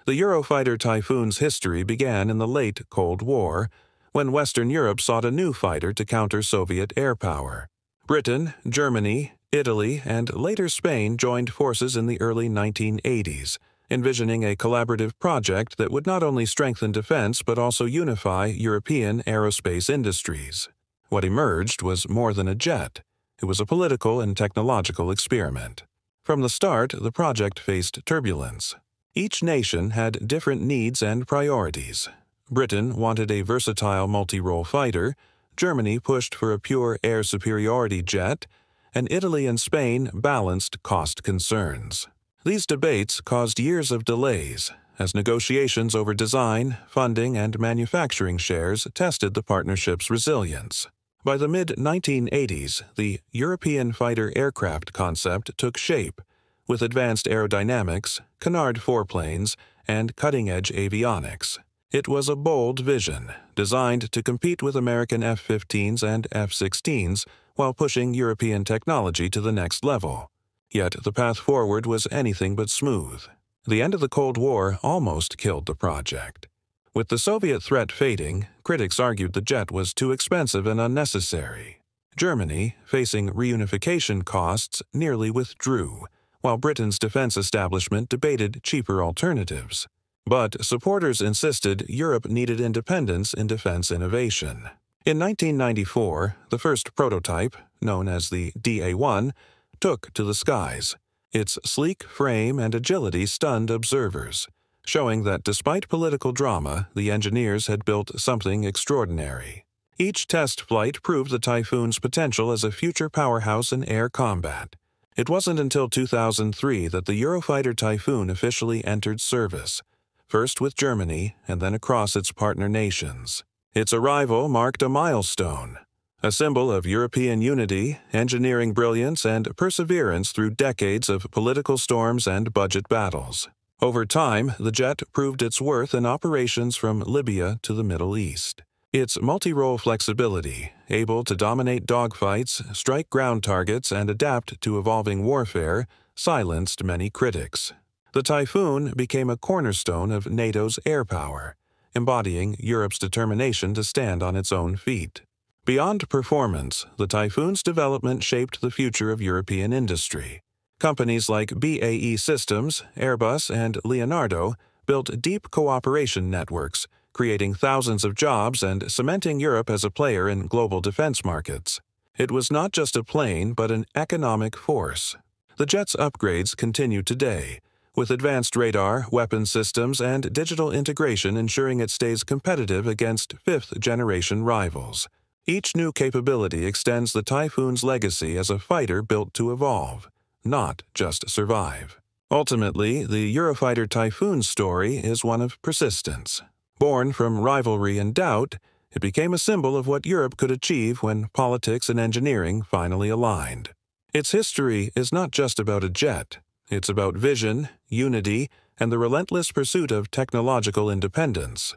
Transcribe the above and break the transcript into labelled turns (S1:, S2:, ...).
S1: The Eurofighter Typhoon's history began in the late Cold War, when Western Europe sought a new fighter to counter Soviet air power. Britain, Germany, Italy, and later Spain joined forces in the early 1980s, envisioning a collaborative project that would not only strengthen defense but also unify European aerospace industries. What emerged was more than a jet. It was a political and technological experiment. From the start, the project faced turbulence. Each nation had different needs and priorities. Britain wanted a versatile multi-role fighter, Germany pushed for a pure air superiority jet, and Italy and Spain balanced cost concerns. These debates caused years of delays, as negotiations over design, funding, and manufacturing shares tested the partnership's resilience. By the mid-1980s, the European fighter aircraft concept took shape, with advanced aerodynamics, canard foreplanes, and cutting-edge avionics. It was a bold vision, designed to compete with American F-15s and F-16s while pushing European technology to the next level. Yet the path forward was anything but smooth. The end of the Cold War almost killed the project. With the Soviet threat fading, critics argued the jet was too expensive and unnecessary. Germany, facing reunification costs, nearly withdrew, while Britain's defense establishment debated cheaper alternatives. But supporters insisted Europe needed independence in defense innovation. In 1994, the first prototype, known as the DA-1, took to the skies. Its sleek frame and agility stunned observers, showing that despite political drama, the engineers had built something extraordinary. Each test flight proved the Typhoon's potential as a future powerhouse in air combat. It wasn't until 2003 that the Eurofighter Typhoon officially entered service, first with Germany and then across its partner nations. Its arrival marked a milestone, a symbol of European unity, engineering brilliance, and perseverance through decades of political storms and budget battles. Over time, the jet proved its worth in operations from Libya to the Middle East. Its multi-role flexibility, able to dominate dogfights, strike ground targets, and adapt to evolving warfare, silenced many critics. The Typhoon became a cornerstone of NATO's air power, embodying Europe's determination to stand on its own feet. Beyond performance, the Typhoon's development shaped the future of European industry. Companies like BAE Systems, Airbus, and Leonardo built deep cooperation networks, creating thousands of jobs and cementing Europe as a player in global defense markets. It was not just a plane, but an economic force. The jet's upgrades continue today, with advanced radar, weapon systems, and digital integration ensuring it stays competitive against fifth-generation rivals. Each new capability extends the Typhoon's legacy as a fighter built to evolve, not just survive. Ultimately, the Eurofighter Typhoon story is one of persistence. Born from rivalry and doubt, it became a symbol of what Europe could achieve when politics and engineering finally aligned. Its history is not just about a jet. It's about vision, unity, and the relentless pursuit of technological independence.